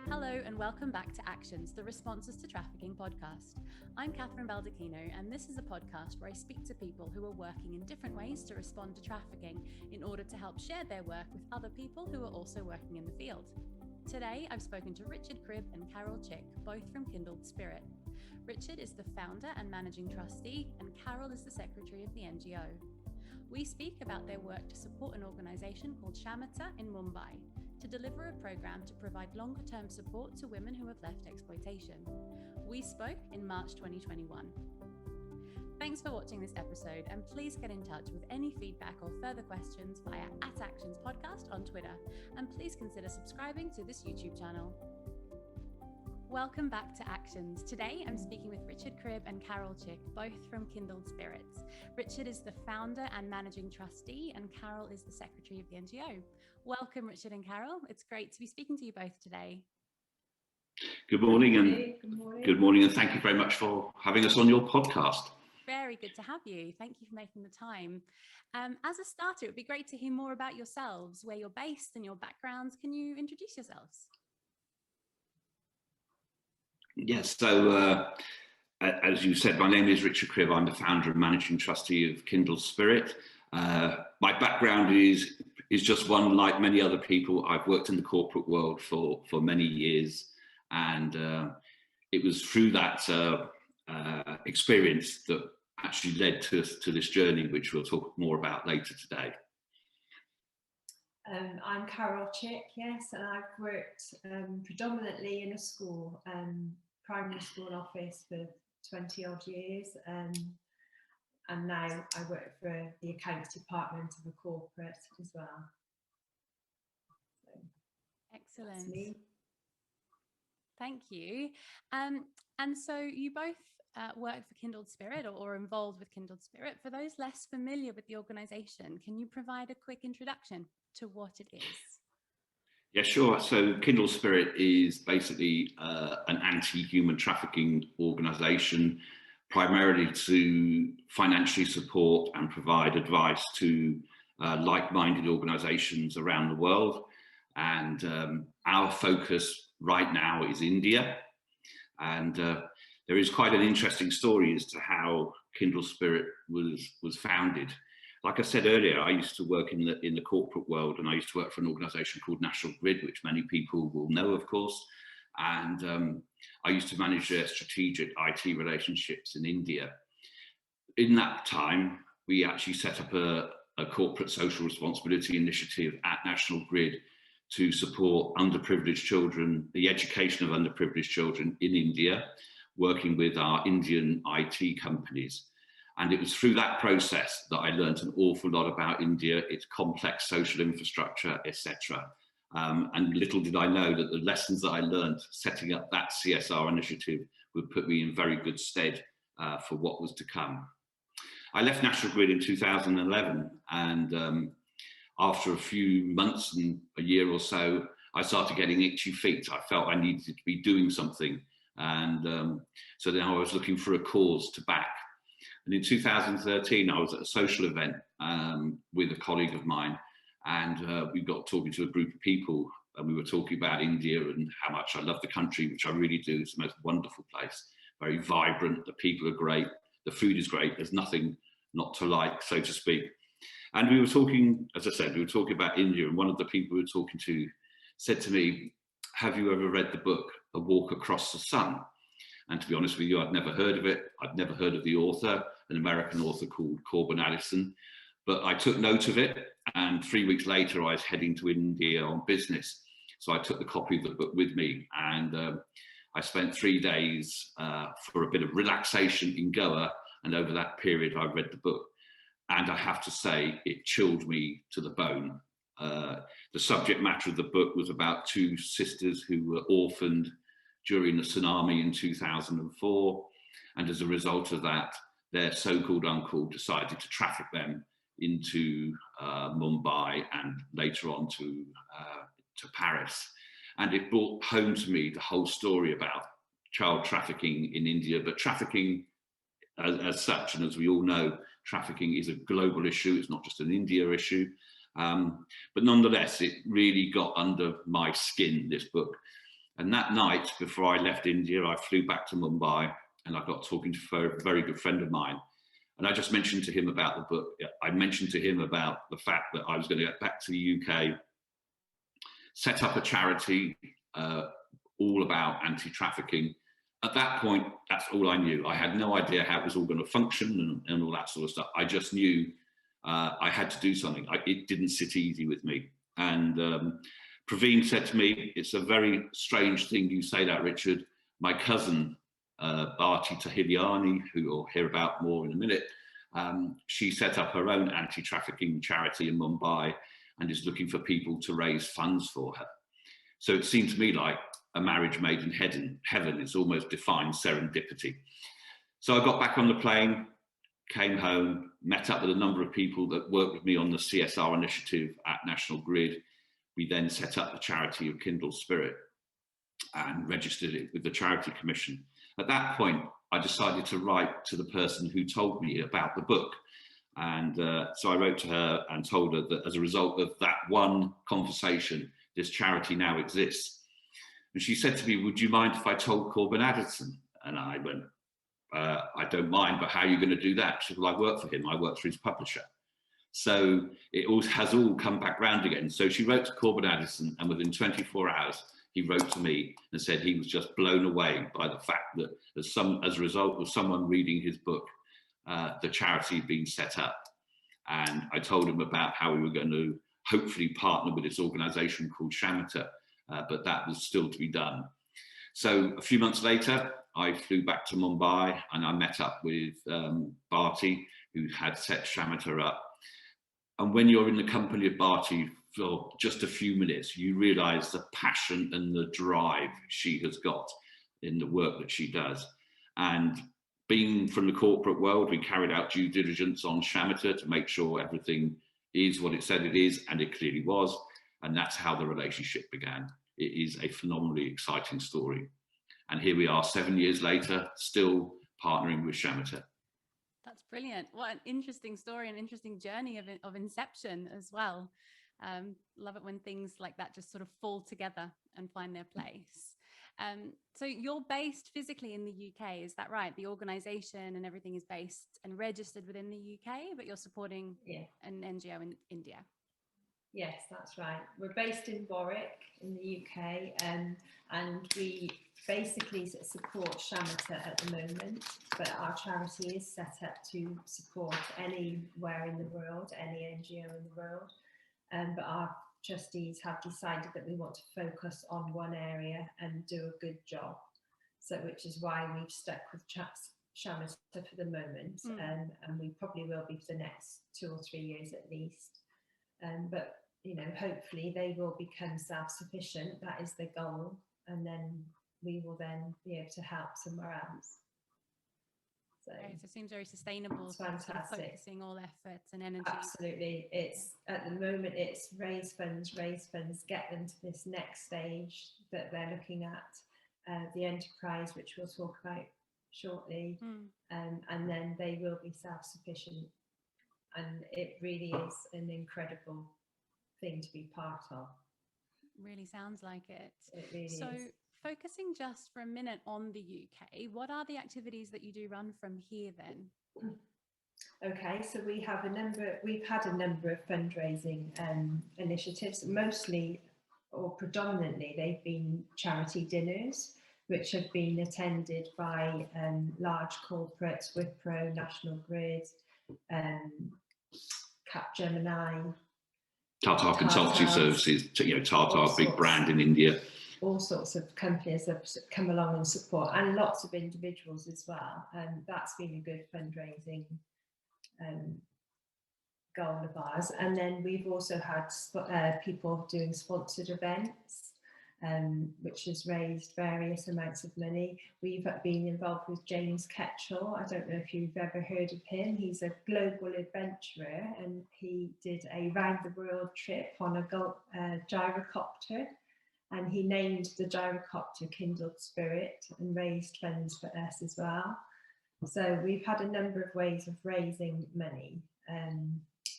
Hello and welcome back to Actions, the Responses to Trafficking podcast. I'm Kathryn Baldacchino, and this is a podcast where I speak to people who are working in different ways to respond to trafficking in order to help share their work with other people who are also working in the field. Today, I've spoken to Richard Cribb and Carole, both from Kindled Spirit. Richard is the founder and managing trustee, and Carole is the secretary of the NGO. We speak about their work to support an organisation called Kshamata in Mumbai, to deliver a program to provide longer-term support to women who have left exploitation. We spoke in March 2021. Thanks for watching this episode, and please get in touch with any feedback or further questions via @ActionsPodcast on Twitter, and please consider subscribing to this YouTube channel. Welcome back to Actions. Today, I'm speaking with Richard Cribb and Carole, both from Kindled Spirit. Richard is the founder and managing trustee, and Carole is the secretary of the NGO. Welcome, Richard and Carole. It's great to be speaking to you both today. Good morning, and thank you very much for having us on your podcast. Very good to have you. Thank you for making the time. As a starter, it would be great to hear more about yourselves, where you're based and your backgrounds. Can you introduce yourselves? Yes, so as you said, my name is Richard Cribb. I'm the founder and managing trustee of Kindled Spirit. My background is just one like many other people. I've worked in the corporate world for many years, and it was through that experience that actually led to this journey, which we'll talk more about later today. I'm Carole, yes, and I've worked predominantly in a school, primary school office for 20 odd years, and now I work for the accounts department of a corporate as well. So, excellent. Thank you. And so you both work for Kindled Spirit or involved with Kindled Spirit. For those less familiar with the organisation, can you provide a quick introduction to what it is? Yeah, sure. So Kindled Spirit is basically an anti-human trafficking organisation, primarily to financially support and provide advice to like-minded organisations around the world. And our focus right now is India. And there is quite an interesting story as to how Kindled Spirit was founded. Like I said earlier, I used to work in the corporate world, and I used to work for an organisation called National Grid, which many people will know, of course. And I used to manage their strategic IT relationships in India. In that time, we actually set up a corporate social responsibility initiative at National Grid to support underprivileged children, the education of underprivileged children in India, working with our Indian IT companies. And it was through that process that I learned an awful lot about India, its complex social infrastructure, etc. And little did I know that the lessons that I learned setting up that CSR initiative would put me in very good stead for what was to come. I left National Grid in 2011, and after a few months and a year or so, I started getting itchy feet. I felt I needed to be doing something. And so then I was looking for a cause to back. And in 2013, I was at a social event with a colleague of mine, and we got talking to a group of people, and we were talking about India and how much I love the country, which I really do. It's the most wonderful place, very vibrant. The people are great. The food is great. There's nothing not to like, so to speak. And we were talking, as I said, we were talking about India, and one of the people we were talking to said to me, "Have you ever read the book, A Walk Across the Sun?" And to be honest with you, I'd never heard of it. I'd never heard of the author, an American author called Corbin Allison. But I took note of it, and 3 weeks later, I was heading to India on business. So I took the copy of the book with me, and I spent 3 days for a bit of relaxation in Goa. And over that period, I read the book. And I have to say, it chilled me to the bone. The subject matter of the book was about two sisters who were orphaned during the tsunami in 2004. And as a result of that, their so-called uncle decided to traffic them into Mumbai and later on to Paris. And it brought home to me the whole story about child trafficking in India, but trafficking as such, and as we all know, trafficking is a global issue. It's not just an India issue. But nonetheless, it really got under my skin, this book. And that night, before I left India, I flew back to Mumbai and I got talking to a very good friend of mine. And I just mentioned to him about the book. I mentioned to him about the fact that I was going to get back to the UK, set up a charity all about anti-trafficking. At that point, that's all I knew. I had no idea how it was all going to function and all that sort of stuff. I just knew I had to do something. It didn't sit easy with me. And Praveen said to me, it's a very strange thing you say that, Richard. My cousin, Bharti Tahiliani, who you'll hear about more in a minute, she set up her own anti-trafficking charity in Mumbai and is looking for people to raise funds for her. So it seemed to me like a marriage made in heaven. It's almost defined serendipity. So I got back on the plane, came home, met up with a number of people that worked with me on the CSR initiative at National Grid. We then set up the charity of Kindled Spirit and registered it with the Charity Commission. At that point, I decided to write to the person who told me about the book. And so I wrote to her and told her that as a result of that one conversation, this charity now exists. And she said to me, would you mind if I told Corbin Addison? And I went, I don't mind, but how are you going to do that? She said, well, I work for him. I work for his publisher. So it has all come back round again. So she wrote to Corbin Addison, and within 24 hours, he wrote to me and said he was just blown away by the fact that as a result of someone reading his book, the charity had been set up. And I told him about how we were going to hopefully partner with this organization called Kshamata, but that was still to be done. So a few months later, I flew back to Mumbai and I met up with Bharti, who had set Kshamata up. And when you're in the company of Bharti for just a few minutes, you realize the passion and the drive she has got in the work that she does. And being from the corporate world, we carried out due diligence on Kshamata to make sure everything is what it said it is, and it clearly was. And that's how the relationship began. It is a phenomenally exciting story. And here we are 7 years later, still partnering with Kshamata. That's brilliant. What an interesting story, an interesting journey of inception as well. Love it when things like that just sort of fall together and find their place. So you're based physically in the UK, is that right? The organization and everything is based and registered within the UK, but you're supporting an NGO in India. Yes, that's right. We're based in Warwick in the UK, and we basically support Kshamata at the moment, but our charity is set up to support anywhere in the world, any NGO in the world. But our trustees have decided that we want to focus on one area and do a good job. So, which is why we've stuck with Kshamata for the moment, and we probably will be for the next 2 or 3 years at least. But you know, hopefully they will become self-sufficient. That is the goal, and then we will then be able to help somewhere else. So, right, so it seems very sustainable. Fantastic. Sort of focusing all efforts and energy. Absolutely, it's at the moment it's raise funds, get them to this next stage that they're looking at, the enterprise, which we'll talk about shortly, and then they will be self-sufficient. And it really is an incredible thing to be part of. Really sounds like it. It really so is. Focusing just for a minute on the UK, what are the activities that you do run from here then? Okay, so we've had a number of fundraising initiatives, mostly or predominantly they've been charity dinners, which have been attended by large corporates, Wipro, National Grid, Capgemini, Tata Consultancy Services, Tata, big brand in India. All sorts of companies have come along and support, and lots of individuals as well. And that's been a good fundraising goal of ours. And then we've also had people doing sponsored events, which has raised various amounts of money. We've been involved with James Ketchell. I don't know if you've ever heard of him. He's a global adventurer, and he did a round the world trip on a gyrocopter, and he named the gyrocopter Kindled Spirit and raised funds for us as well. So we've had a number of ways of raising money,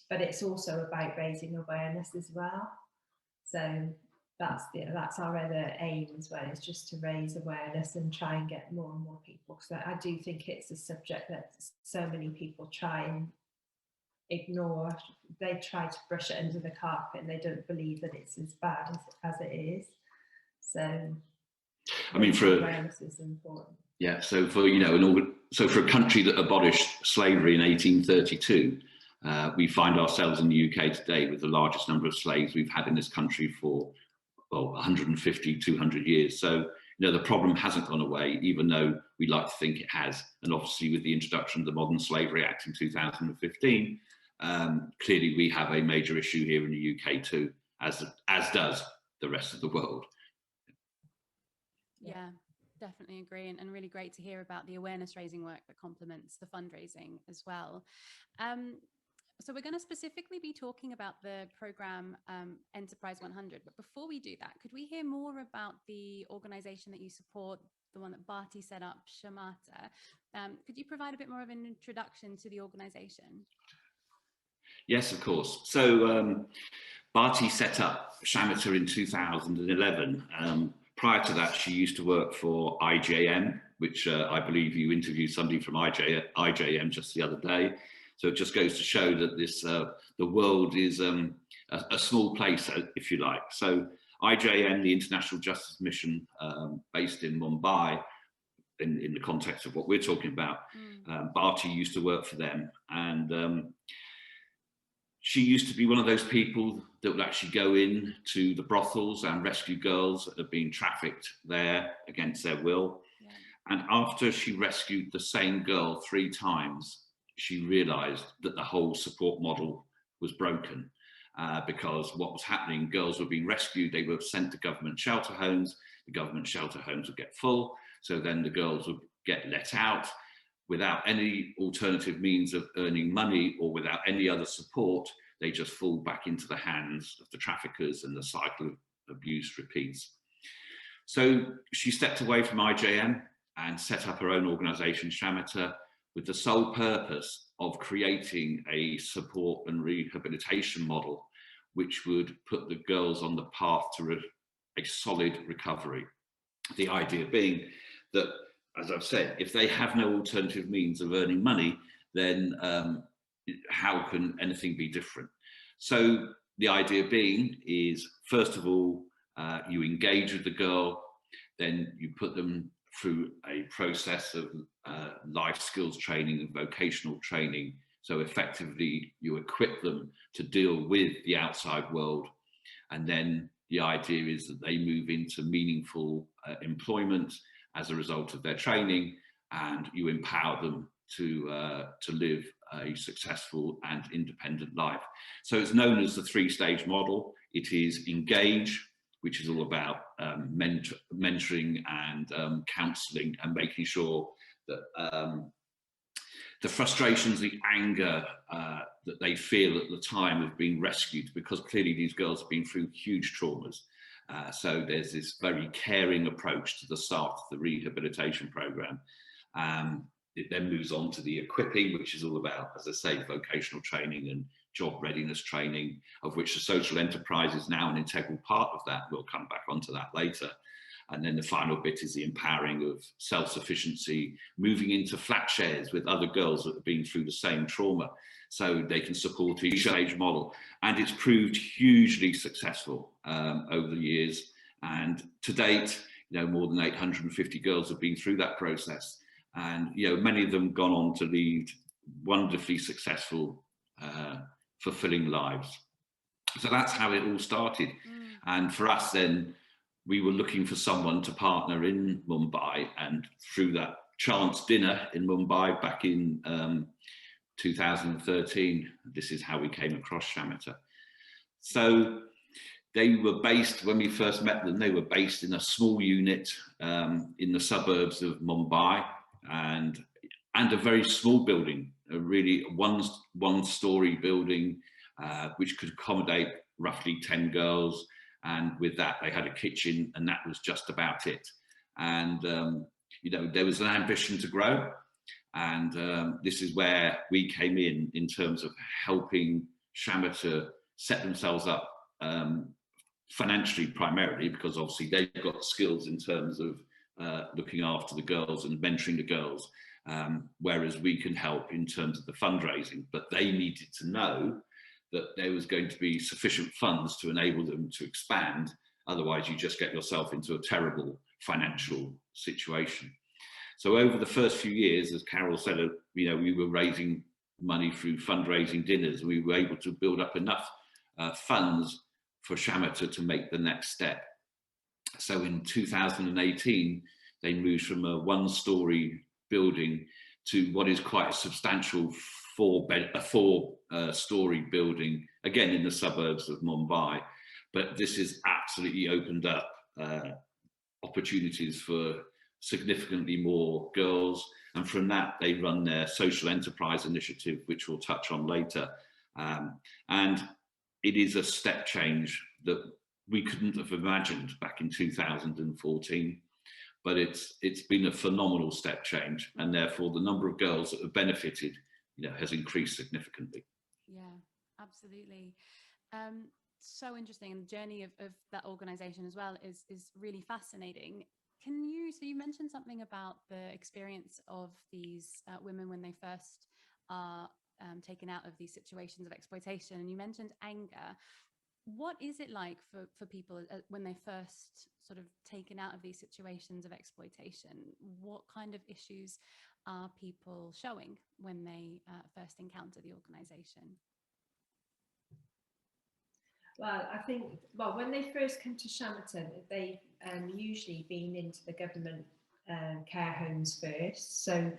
but it's also about raising awareness as well. So that's our other aim as well, is just to raise awareness and try and get more and more people, because I do think it's a subject that so many people try and ignore. They try to brush it under the carpet and they don't believe that it's as bad as it is. So I mean, awareness is important. Yeah, so for for a country that abolished slavery in 1832, we find ourselves in the UK today with the largest number of slaves we've had in this country for 150, 200 years. So the problem hasn't gone away, even though we like to think it has. And obviously, with the introduction of the Modern Slavery Act in 2015, clearly we have a major issue here in the UK too, as does the rest of the world. Yeah, definitely agree, and really great to hear about the awareness raising work that complements the fundraising as well. So we're going to specifically be talking about the program Enterprise 100, but before we do that, could we hear more about the organization that you support, the one that Bharti set up, Kshamata? Could you provide a bit more of an introduction to the organization? Yes, of course. So Bharti set up Kshamata in 2011. Prior to that, she used to work for IJM, which I believe you interviewed somebody from IJM just the other day. So it just goes to show that the world is a small place, if you like. So IJM, the International Justice Mission, based in Mumbai, in the context of what we're talking about, Bharti used to work for them. And she used to be one of those people that would actually go in to the brothels and rescue girls that had been trafficked there against their will. Yeah. And after she rescued the same girl 3 times, she realized that the whole support model was broken, because what was happening, girls were being rescued, they were sent to government shelter homes, the government shelter homes would get full, so then the girls would get let out without any alternative means of earning money or without any other support. They just fall back into the hands of the traffickers and the cycle of abuse repeats. So she stepped away from IJM and set up her own organization, Kshamata, with the sole purpose of creating a support and rehabilitation model which would put the girls on the path to a solid recovery. The idea being that, as I've said, if they have no alternative means of earning money, then how can anything be different? So the idea being is, first of all, you engage with the girl, then you put them through a process of life skills training and vocational training. So effectively, you equip them to deal with the outside world. And then the idea is that they move into meaningful employment as a result of their training, and you empower them to live a successful and independent life. So it's known as the 3-stage model. It is engage, which is all about mentoring and counselling and making sure that the frustrations, the anger that they feel at the time of being rescued, because clearly these girls have been through huge traumas. So there's this very caring approach to the start of the rehabilitation program. It then moves on to the equipping, which is all about, as I say, vocational training and job readiness training, of which the social enterprise is now an integral part of that. We'll come back onto that later. And then the final bit is the empowering of self-sufficiency, moving into flat shares with other girls that have been through the same trauma, so they can support each stage model. And it's proved hugely successful over the years. And to date, more than 850 girls have been through that process. And, many of them gone on to lead wonderfully successful, fulfilling lives. So that's how it all started. And for us then, we were looking for someone to partner in Mumbai, and through that chance dinner in Mumbai back in 2013, this is how we came across Kshamata. So they were based, when we first met them, they were based in a small unit in the suburbs of Mumbai, and a very small building, a really one-story building, which could accommodate roughly 10 girls. And with that, they had a kitchen, and that was just about it. And, there was an ambition to grow. And this is where we came in terms of helping Kshamata set themselves up financially primarily, because obviously they've got skills in terms of looking after the girls and mentoring the girls, whereas we can help in terms of the fundraising. But they needed to know that there was going to be sufficient funds to enable them to expand. Otherwise, you just get yourself into a terrible financial situation. So over the first few years, as Carole said, you know, we were raising money through fundraising dinners. We were able to build up enough funds for Kshamata to make the next step. So in 2018, they moved from a one-story building to what is quite a substantial four-story building, again in the suburbs of Mumbai. But this has absolutely opened up opportunities for significantly more girls. And from that, they run their social enterprise initiative, which we'll touch on later. And it is a step change that we couldn't have imagined back in 2014, but it's been a phenomenal step change, and therefore the number of girls that have benefited, you know, has increased significantly. Yeah, absolutely. So interesting, and the journey of that organization as well is really fascinating. So you mentioned something about the experience of these women when they first are taken out of these situations of exploitation, and you mentioned anger. What is it like for people when they first sort of taken out of these situations of exploitation? What kind of issues are people showing when they first encounter the organisation? Well, I think, well, when they first come to Kshamata, they've usually been into the government care homes first. So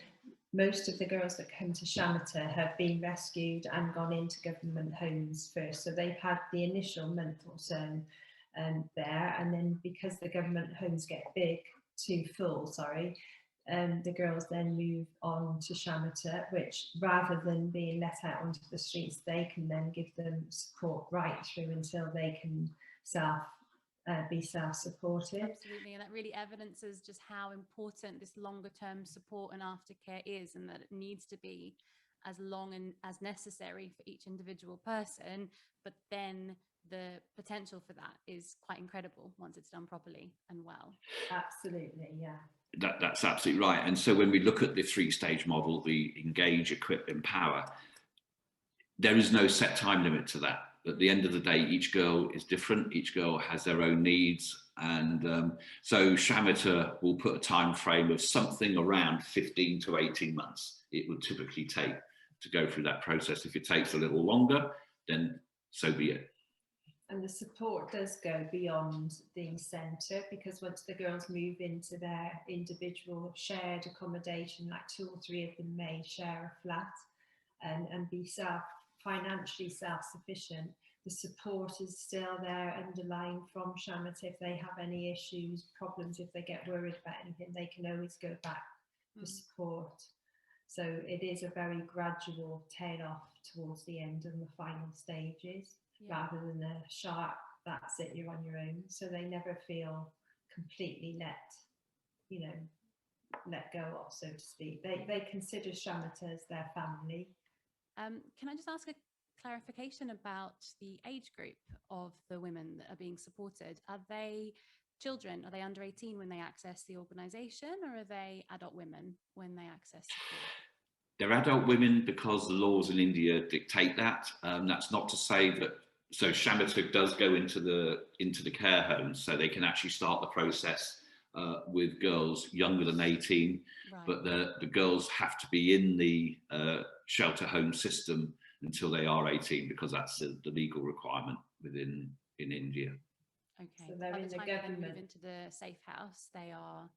most of the girls that come to Kshamata have been rescued and gone into government homes first. So they've had the initial month or so there, and then because the government homes get too full, the girls then move on to Kshamata, which rather than being let out onto the streets, they can then give them support right through until they can be self-supported. Absolutely, and that really evidences just how important this longer term support and aftercare is, and that it needs to be as long and as necessary for each individual person, but then the potential for that is quite incredible once it's done properly and well. Absolutely, yeah. That's absolutely right. And so when we look at the three-stage model, the engage, equip, empower, there is no set time limit to that. At the end of the day, each girl is different. Each girl has their own needs. And so Kshamata will put a time frame of something around 15 to 18 months. It would typically take to go through that process. If it takes a little longer, then so be it. And the support does go beyond the centre, because once the girls move into their individual shared accommodation, like 2 or 3 of them may share a flat and be financially self-sufficient, the support is still there underlying from Kshamata. If they have any issues, problems, if they get worried about anything, they can always go back for support. So it is a very gradual tail off towards the end and the final stages, rather than a sharp, that's it, you're on your own. So they never feel completely let go of, so to speak. They consider Kshamata as their family. Can I just ask a clarification about the age group of the women that are being supported? Are they children? Are they under 18 when they access the organisation, or are they adult women when they access support? They're adult women because the laws in India dictate that. That's not to say that. So Kshamata does go into the care homes, so they can actually start the process with girls younger than 18. Right. But the girls have to be in the shelter home system until they are 18, because that's the legal requirement in India. Okay. So they're by in the time the government. They move into the safe house, they are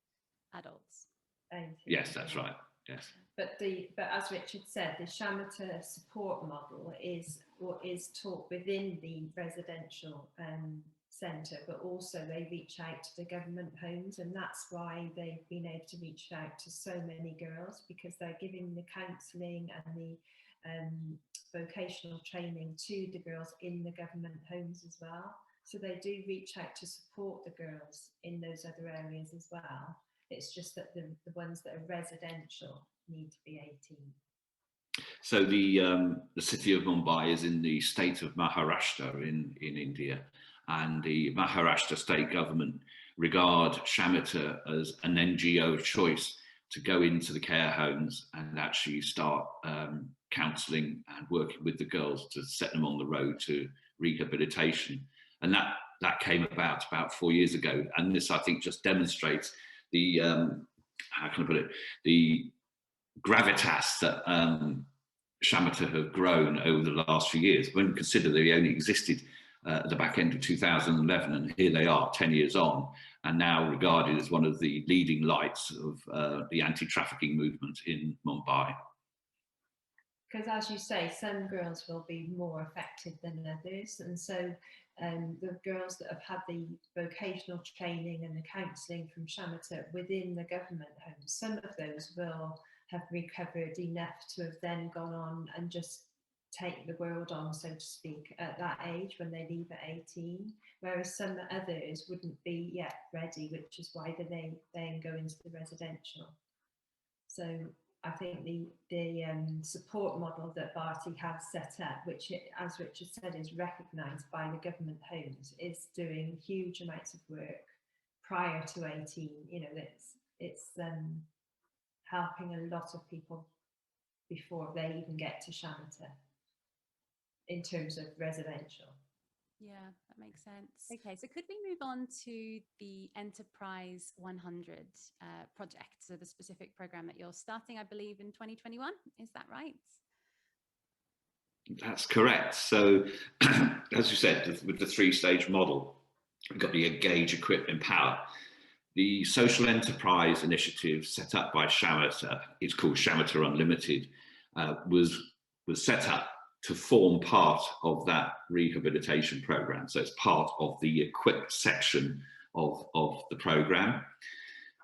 adults. 18. Yes, that's right. Yes. But as Richard said, the Kshamata support model is taught within the residential centre, but also they reach out to the government homes, and that's why they've been able to reach out to so many girls, because they're giving the counselling and the vocational training to the girls in the government homes as well. So they do reach out to support the girls in those other areas as well. It's just that the ones that are residential need to be 18. So the city of Mumbai is in the state of Maharashtra in India. and the Maharashtra state government regard Kshamata as an NGO of choice to go into the care homes and actually start counselling and working with the girls to set them on the road to rehabilitation. And that came about 4 years ago. And this, I think, just demonstrates the, how can I put it, the gravitas that Kshamata have grown over the last few years. When we consider they only existed at the back end of 2011, and here they are 10 years on, and now regarded as one of the leading lights of the anti-trafficking movement in Mumbai. Because as you say, some girls will be more affected than others, and so the girls that have had the vocational training and the counselling from Kshamata within the government homes, some of those will have recovered enough to have then gone on and just take the world on, so to speak, at that age when they leave at 18, whereas some others wouldn't be yet ready, which is why they then go into the residential. So I think the support model that Bharti has set up, which, as Richard said, is recognised by the government homes, is doing huge amounts of work prior to 18. You know, it's helping a lot of people before they even get to Kshamata in terms of residential. Yeah, that makes sense. Okay, so could we move on to the Enterprise 100 project, so the specific program that you're starting, I believe, in 2021, is that right? That's correct. So, as you said, with the three-stage model, we've got the engage, equip, empower. The social enterprise initiative set up by Kshamata, it's called Shamita Unlimited, was set up to form part of that rehabilitation program. So it's part of the equip section of the program.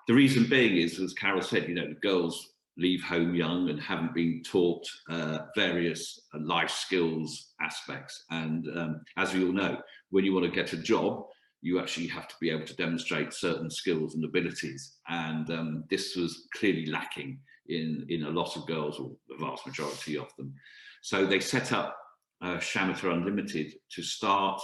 The reason being is, as Carole said, you know, the girls leave home young and haven't been taught various life skills aspects. And as we all know, when you want to get a job, you actually have to be able to demonstrate certain skills and abilities. And this was clearly lacking in a lot of girls, or the vast majority of them. So they set up Shamita Unlimited to start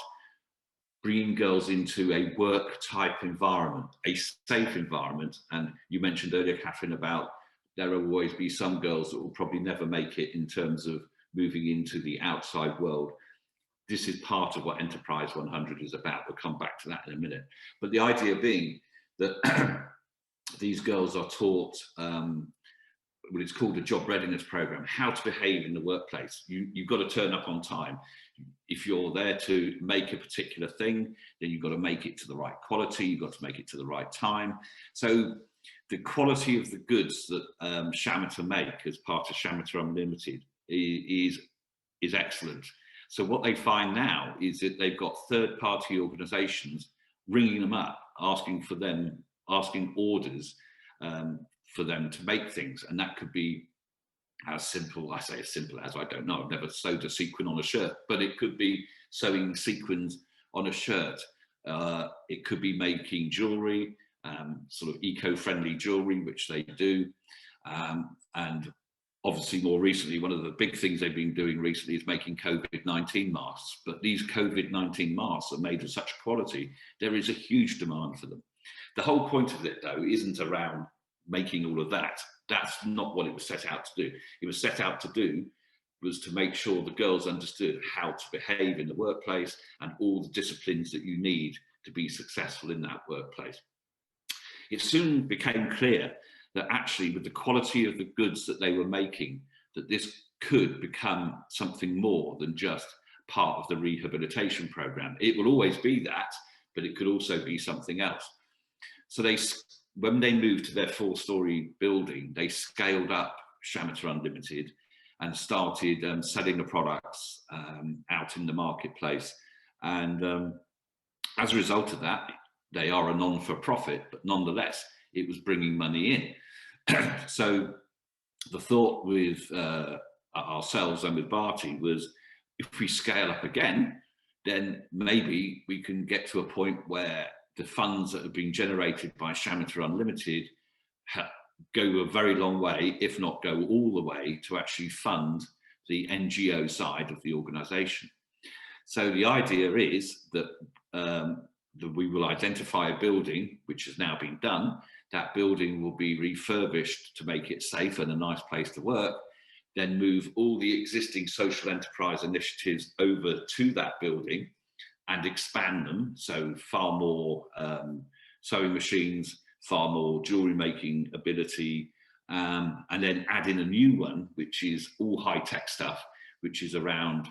bringing girls into a work type environment, a safe environment. And you mentioned earlier, Kathryn, about there will always be some girls that will probably never make it in terms of moving into the outside world. This is part of what Enterprise 100 is about. We'll come back to that in a minute. But the idea being that these girls are taught what is called a job readiness program, how to behave in the workplace. You've got to turn up on time. If you're there to make a particular thing, then you've got to make it to the right quality. You've got to make it to the right time. So the quality of the goods that Kshamata make as part of Shamita Unlimited is excellent. So what they find now is that they've got third-party organisations ringing them up, asking orders for them to make things. And that could be as simple, I say as simple as, I don't know, I've never sewed a sequin on a shirt, but it could be sewing sequins on a shirt. It could be making jewellery, sort of eco-friendly jewellery, which they do. And obviously more recently, one of the big things they've been doing recently is making COVID-19 masks. But these COVID-19 masks are made of such quality, there is a huge demand for them. The whole point of it, though, isn't around making all of that. That's not what it was set out to do. It was set out to do was to make sure the girls understood how to behave in the workplace and all the disciplines that you need to be successful in that workplace. It soon became clear that actually with the quality of the goods that they were making, that this could become something more than just part of the rehabilitation program. It will always be that, but it could also be something else. So when they moved to their 4-story building, they scaled up Shamita Unlimited and started selling the products out in the marketplace. And as a result of that, they are a non-for-profit, but nonetheless, it was bringing money in. So the thought with ourselves and with Bharti was, if we scale up again, then maybe we can get to a point where the funds that have been generated by Shamita Unlimited go a very long way, if not go all the way, to actually fund the NGO side of the organisation. So the idea is that, that we will identify a building, which has now been done. That building will be refurbished to make it safe and a nice place to work, then move all the existing social enterprise initiatives over to that building and expand them. So far more sewing machines, far more jewelry making ability, and then add in a new one, which is all high-tech stuff, which is around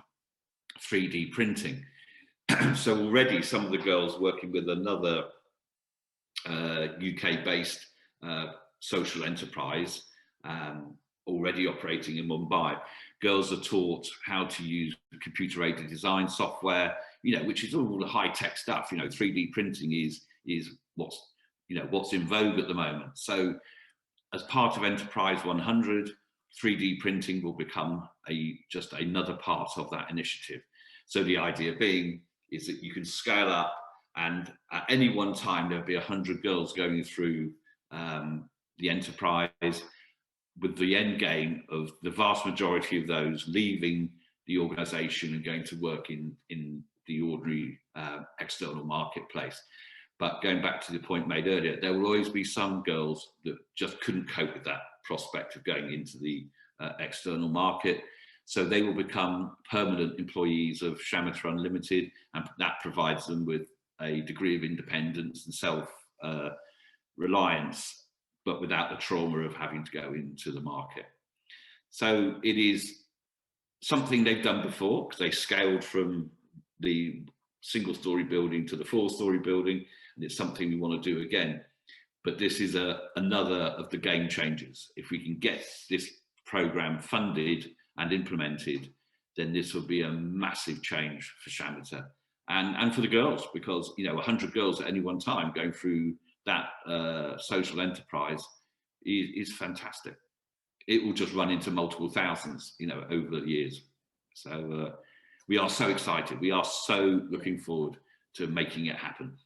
3D printing. So already some of the girls working with another UK-based social enterprise, already operating in Mumbai, girls are taught how to use computer-aided design software, which is all the high-tech stuff. 3D printing is what's in vogue at the moment. So as part of Enterprise 100, 3D printing will become just another part of that initiative. So the idea being is that you can scale up, and at any one time there'll be 100 girls going through the enterprise, with the end game of the vast majority of those leaving the organization and going to work in the ordinary external marketplace. But going back to the point made earlier, there will always be some girls that just couldn't cope with that prospect of going into the external market. So they will become permanent employees of Shamita Unlimited, and that provides them with a degree of independence and self-reliance, but without the trauma of having to go into the market. So it is something they've done before, because they scaled from the single-story building to the 4-story building, and it's something we want to do again. But this is another of the game changers. If we can get this program funded and implemented, then this will be a massive change for Shamita and for the girls, because 100 girls at any one time going through that social enterprise is fantastic. It will just run into multiple thousands, over the years. So we are so excited. We are so looking forward to making it happen.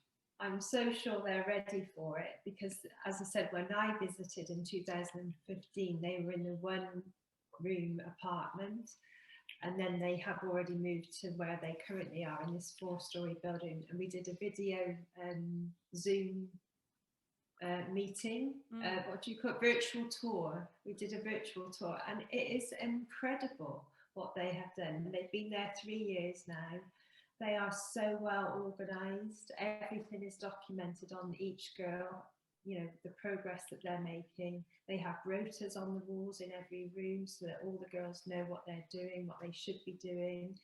I'm so sure they're ready for it, because, as I said, when I visited in 2015, they were in a one-room apartment, and then they have already moved to where they currently are in this 4-story building. And we did a video Zoom meeting, what do you call it, virtual tour. We did a virtual tour, and it is incredible what they have done. And they've been there 3 years now. They are so well organised. Everything is documented on each girl, the progress that they're making. They have rotas on the walls in every room so that all the girls know what they're doing, what they should be doing.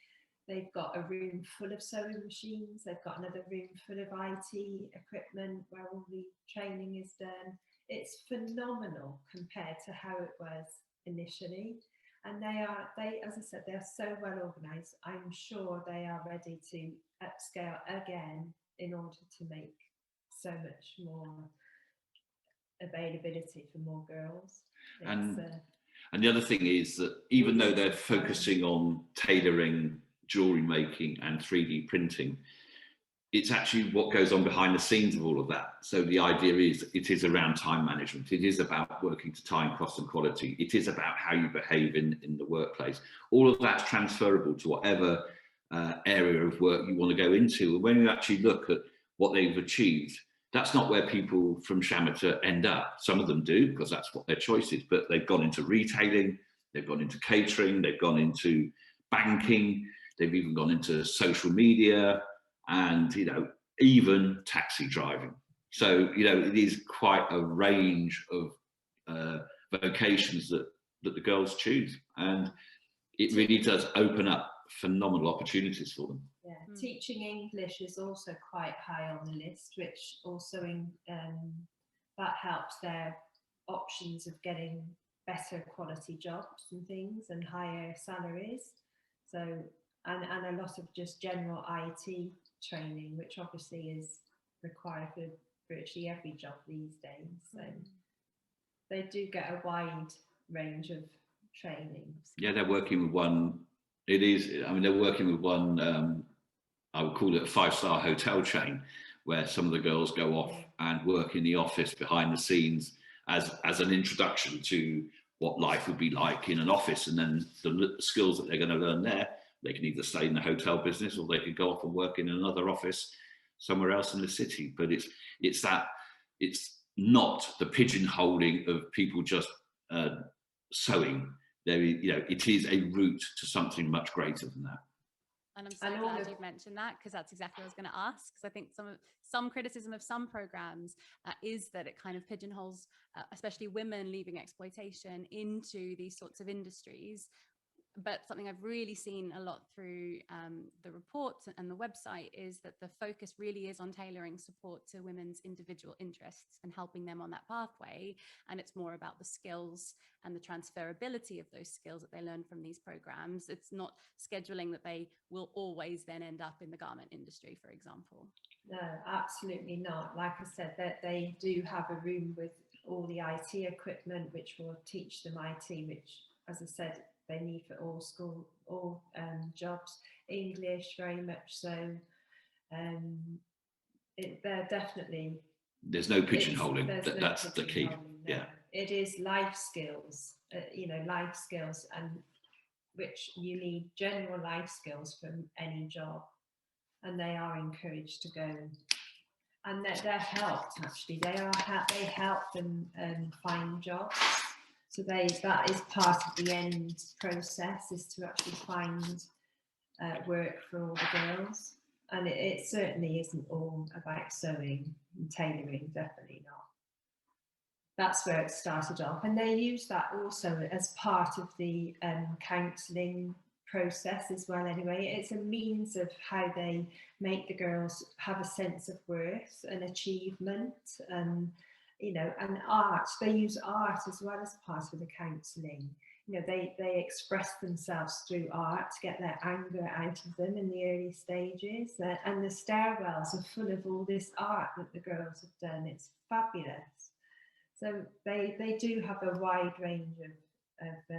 They've got a room full of sewing machines. They've got another room full of IT equipment where all the training is done. It's phenomenal compared to how it was initially. And they, as I said, they're so well organised. I'm sure they are ready to upscale again in order to make so much more availability for more girls. And the other thing is that even though they're focusing on tailoring, jewelry making and 3D printing, it's actually what goes on behind the scenes of all of that. So the idea is it is around time management. It is about working to time, cost and quality. It is about how you behave in the workplace. All of that's transferable to whatever area of work you want to go into. And when you actually look at what they've achieved, that's not where people from Shamita end up. Some of them do, because that's what their choice is, but they've gone into retailing, they've gone into catering, they've gone into banking, they've even gone into social media, and even taxi driving. So it is quite a range of vocations that the girls choose, and it really does open up phenomenal opportunities for them. Yeah, teaching English is also quite high on the list, which also that helps their options of getting better quality jobs and things and higher salaries. So and a lot of just general IT training, which obviously is required for virtually every job these days. So they do get a wide range of trainings. Yeah, they're working with one. They're working with one. I would call it a 5-star hotel chain, where some of the girls go off and work in the office behind the scenes as an introduction to what life would be like in an office, and then the skills that they're going to learn there They can either stay in the hotel business or they could go off and work in another office somewhere else in the city. But it's not the pigeonholing of people just sewing. There, it is a route to something much greater than that. And I'm so glad you've mentioned that, because that's exactly what I was going to ask. Because I think some criticism of some programs is that it kind of pigeonholes, especially women leaving exploitation, into these sorts of industries. But something I've really seen a lot through the reports and the website is that the focus really is on tailoring support to women's individual interests and helping them on that pathway. And it's more about the skills and the transferability of those skills that they learn from these programs. It's not scheduling that they will always then end up in the garment industry, for example. No, absolutely not. Like I said, that they do have a room with all the IT equipment, which will teach them IT, which, as I said, they need for all jobs. English, very much so. They're definitely. There's no pigeonholing. That's the key. No. Yeah. It is life skills. Life skills, and which you need general life skills from any job, and they are encouraged to go. And they're helped, actually. They help them find jobs. So that is part of the end process, is to actually find work for all the girls. And it certainly isn't all about sewing and tailoring, definitely not. That's where it started off. And they use that also as part of the counselling process as well anyway. It's a means of how they make the girls have a sense of worth and achievement, and art. They use art as well as part of the counselling. They express themselves through art to get their anger out of them in the early stages, and the stairwells are full of all this art that the girls have done. It's fabulous. So they do have a wide range of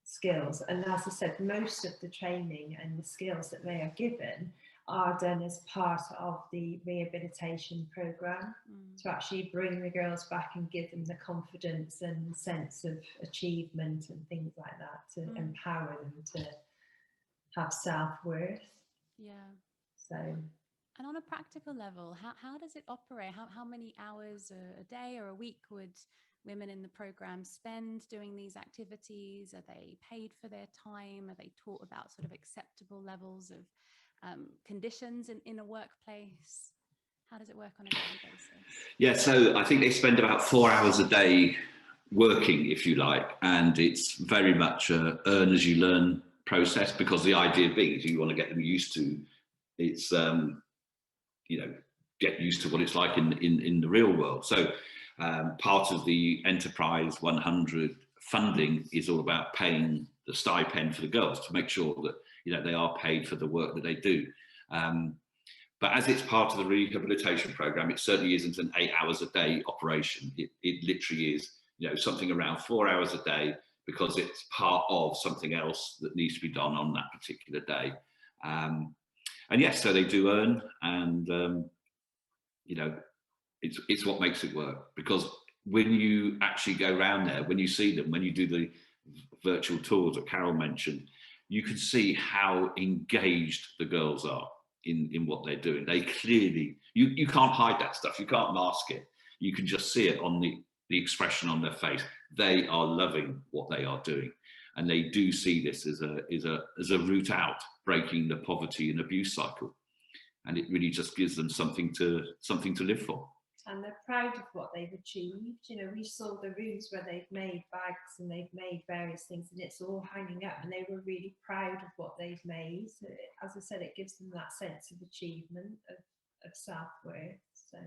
skills, and as I said, most of the training and the skills that they are given are done as part of the rehabilitation program to actually bring the girls back and give them the confidence and sense of achievement and things like that, to empower them to have self-worth. Yeah. So. And on a practical level, how does it operate? How many hours a day or a week would women in the program spend doing these activities? Are they paid for their time? Are they taught about sort of acceptable levels of conditions in a workplace? How does it work on a daily basis? Yeah, so I think they spend about 4 hours a day working, if you like, and it's very much a earn as you learn process, because the idea being is you want to get them used to it's get used to what it's like in the real world. So part of the Enterprise 100 funding is all about paying the stipend for the girls to make sure that they are paid for the work that they do. But as it's part of the rehabilitation program, it certainly isn't an 8 hours a day operation. It literally is, something around 4 hours a day, because it's part of something else that needs to be done on that particular day. And yes, so they do earn, and it's what makes it work. Because when you actually go around there, when you see them, when you do the virtual tours that Carole mentioned, you can see how engaged the girls are in what they're doing. They clearly, you can't hide that stuff. You can't mask it. You can just see it on the expression on their face. They are loving what they are doing. And they do see this as a route out, breaking the poverty and abuse cycle. And it really just gives them something to live for. And they're proud of what they've achieved. We saw the rooms where they've made bags and they've made various things, and it's all hanging up, and they were really proud of what they've made. So as I said, it gives them that sense of achievement, of self-worth. So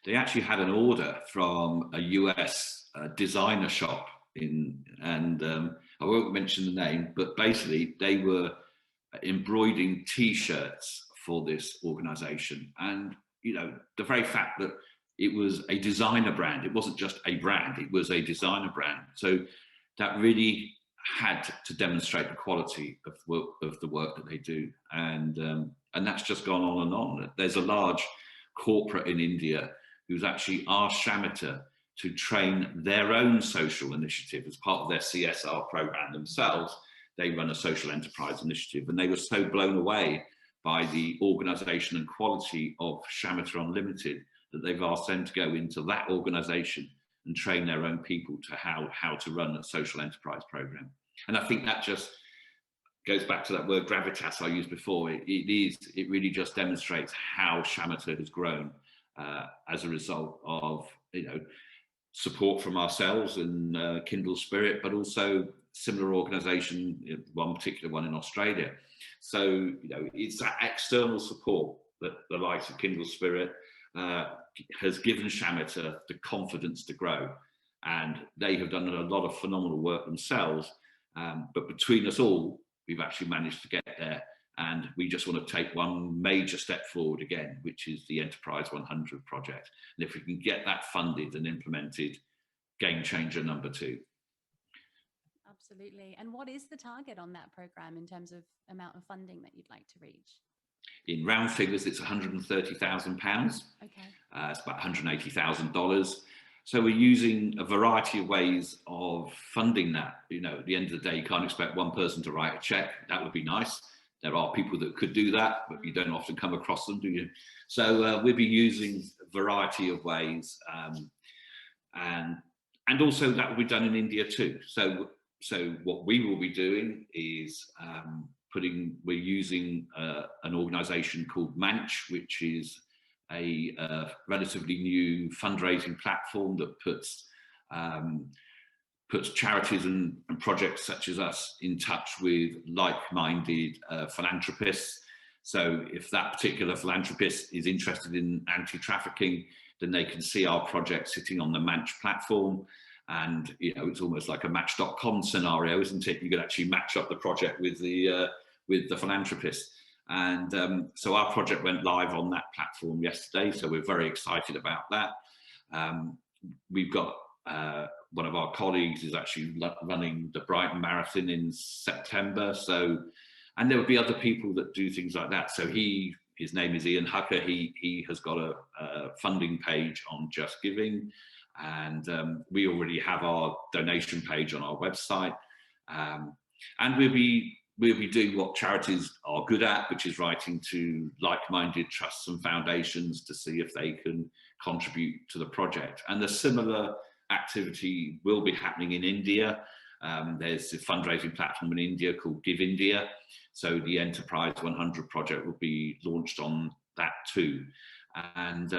they actually had an order from a US designer shop and I won't mention the name, but basically they were embroidering T-shirts for this organization. And the very fact that it was a designer brand, it wasn't just a brand, it was a designer brand. So that really had to demonstrate the quality of the work that they do. And that's just gone on and on. There's a large corporate in India who's actually asked Kshamata to train their own social initiative as part of their CSR program themselves, they run a social enterprise initiative, and they were so blown away by the organisation and quality of Shamita Unlimited that they've asked them to go into that organisation and train their own people to how to run a social enterprise program. And I think that just goes back to that word gravitas I used before. It really just demonstrates how Shamita has grown as a result of, you know, support from ourselves and Kindled Spirit, but also similar organisation, one particular one in Australia. So, you know, it's that external support that the likes of Kindled Spirit has given Shamita the confidence to grow, and they have done a lot of phenomenal work themselves. But between us all, we've actually managed to get there, and we just want to take one major step forward again, which is the Enterprise 100 project. And if we can get that funded and implemented, game changer number 2. Absolutely. And what is the target on that program in terms of amount of funding that you'd like to reach? In round figures, it's £130,000. Okay. It's about $180,000. So we're using a variety of ways of funding that. You know, at the end of the day, you can't expect one person to write a check. That would be nice. There are people that could do that, but you don't often come across them, do you? So we'll be using a variety of ways, and also that will be done in India too. So what we will be doing is we're using an organisation called Manch, which is a relatively new fundraising platform that puts charities and projects such as us in touch with like-minded philanthropists. So if that particular philanthropist is interested in anti-trafficking, then they can see our project sitting on the Manch platform. And, you know, it's almost like a Match.com scenario, isn't it? You can actually match up the project with the philanthropist. And so our project went live on that platform yesterday. So we're very excited about that. We've got one of our colleagues is actually running the Brighton Marathon in September. So, and there will be other people that do things like that. So his name is Ian Hucker. He has got a funding page on Just Giving. And we already have our donation page on our website, and we'll be doing what charities are good at, which is writing to like-minded trusts and foundations to see if they can contribute to the project. And a similar activity will be happening in India. There's a fundraising platform in India called Give India, so the Enterprise 100 project will be launched on that too. And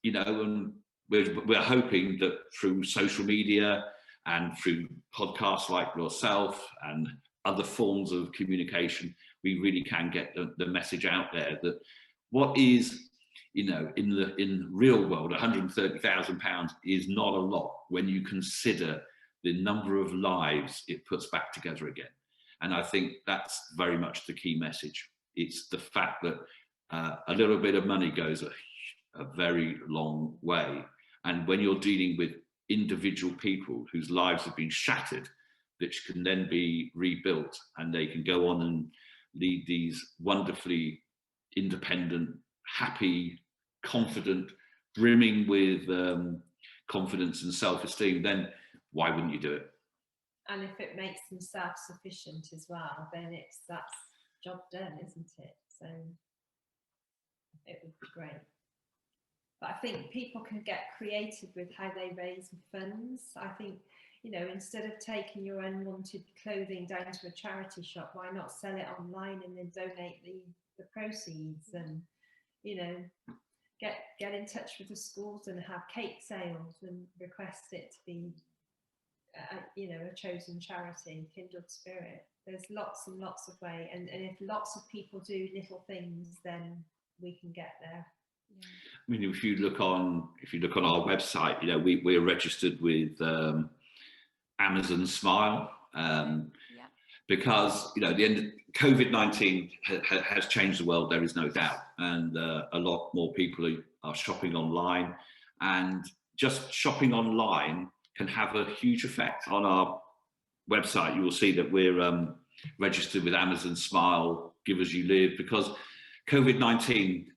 you know, and we're hoping that through social media and through podcasts like yourself and other forms of communication, we really can get the message out there that what is, you know, in the real world, £130,000 is not a lot when you consider the number of lives it puts back together again. And I think that's very much the key message. It's the fact that a little bit of money goes a very long way. And when you're dealing with individual people whose lives have been shattered, which can then be rebuilt, and they can go on and lead these wonderfully independent, happy, confident, brimming with confidence and self-esteem, then why wouldn't you do it? And if it makes them self-sufficient as well, then that's job done, isn't it? So it would be great. But I think people can get creative with how they raise funds. I think, you know, instead of taking your unwanted clothing down to a charity shop, why not sell it online and then donate the proceeds? And, you know, get in touch with the schools and have cake sales and request it to be, you know, a chosen charity, Kindled Spirit. There's lots and lots of ways. And if lots of people do little things, then we can get there. Yeah. I mean, if you look on our website, you know, we're registered with Amazon Smile, because, you know, the end of COVID-19 has changed the world. There is no doubt, and a lot more people are shopping online, and just shopping online can have a huge effect. On our website, you will see that we're registered with Amazon Smile, Give As You Live, because COVID-19,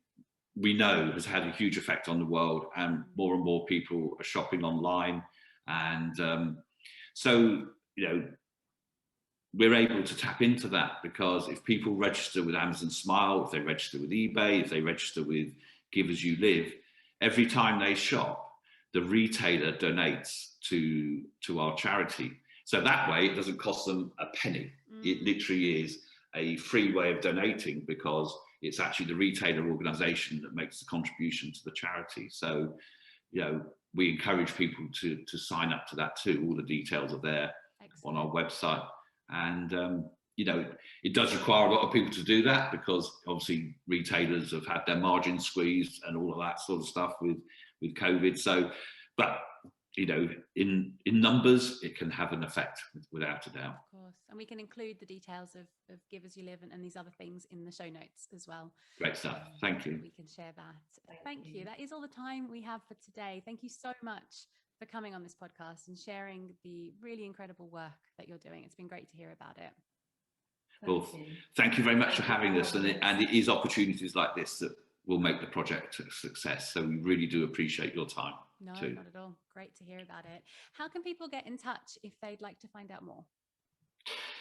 we know, has had a huge effect on the world, and more people are shopping online. And so, you know, we're able to tap into that, because if people register with Amazon Smile, if they register with eBay, if they register with Give As You Live, every time they shop, the retailer donates to our charity. So that way it doesn't cost them a penny. It literally is a free way of donating, because it's actually the retailer organisation that makes the contribution to the charity. So, you know, we encourage people to sign up to that too. All the details are there on our website. And, you know, it does require a lot of people to do that, because obviously retailers have had their margins squeezed and all of that sort of stuff with COVID. So, but, you know, in numbers, it can have an effect without a doubt. Of course. And we can include the details of Give As You Live and these other things in the show notes as well. Great stuff. Thank you. We can share that. Thank you. That is all the time we have for today. Thank you so much for coming on this podcast and sharing the really incredible work that you're doing. It's been great to hear about it. Well, thank you very much for having us. And it is opportunities like this that will make the project a success. So we really do appreciate your time. No, too. Not at all. Great to hear about it. How can people get in touch if they'd like to find out more?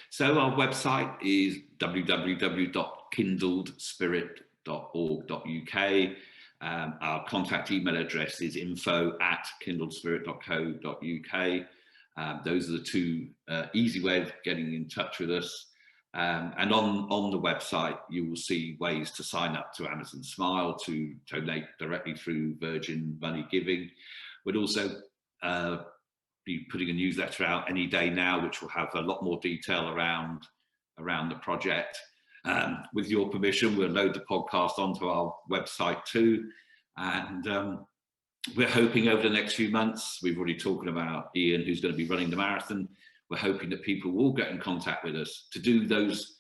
So our website is www.kindledspirit.org.uk. Our contact email address is info@kindledspirit.co.uk. Those are the two easy ways of getting in touch with us. And on the website, you will see ways to sign up to Amazon Smile, to donate directly through Virgin Money Giving. We'd also be putting a newsletter out any day now, which will have a lot more detail around the project. With your permission, we'll load the podcast onto our website too. And we're hoping over the next few months, we've already talked about Ian, who's going to be running the marathon. We're hoping that people will get in contact with us to do those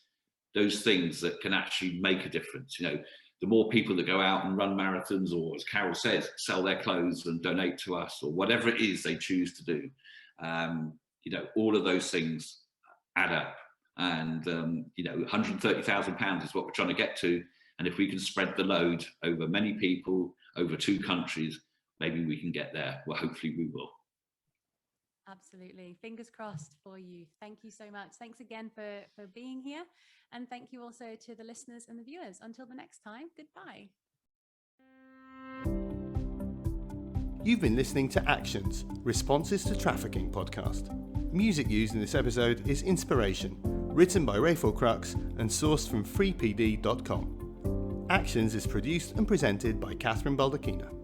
things that can actually make a difference. You know, the more people that go out and run marathons, or as Carole says, sell their clothes and donate to us, or whatever it is they choose to do, you know, all of those things add up. And, you know, £130,000 is what we're trying to get to. And if we can spread the load over many people, over 2 countries, maybe we can get there. Well, hopefully we will. Absolutely. Fingers crossed for you. Thank you so much. Thanks again for being here. And thank you also to the listeners and the viewers. Until the next time, goodbye. You've been listening to Actions, Responses to Trafficking podcast. Music used in this episode is Inspiration, written by Rayful Crux and sourced from freepd.com. Actions is produced and presented by Kathryn Baldacchino.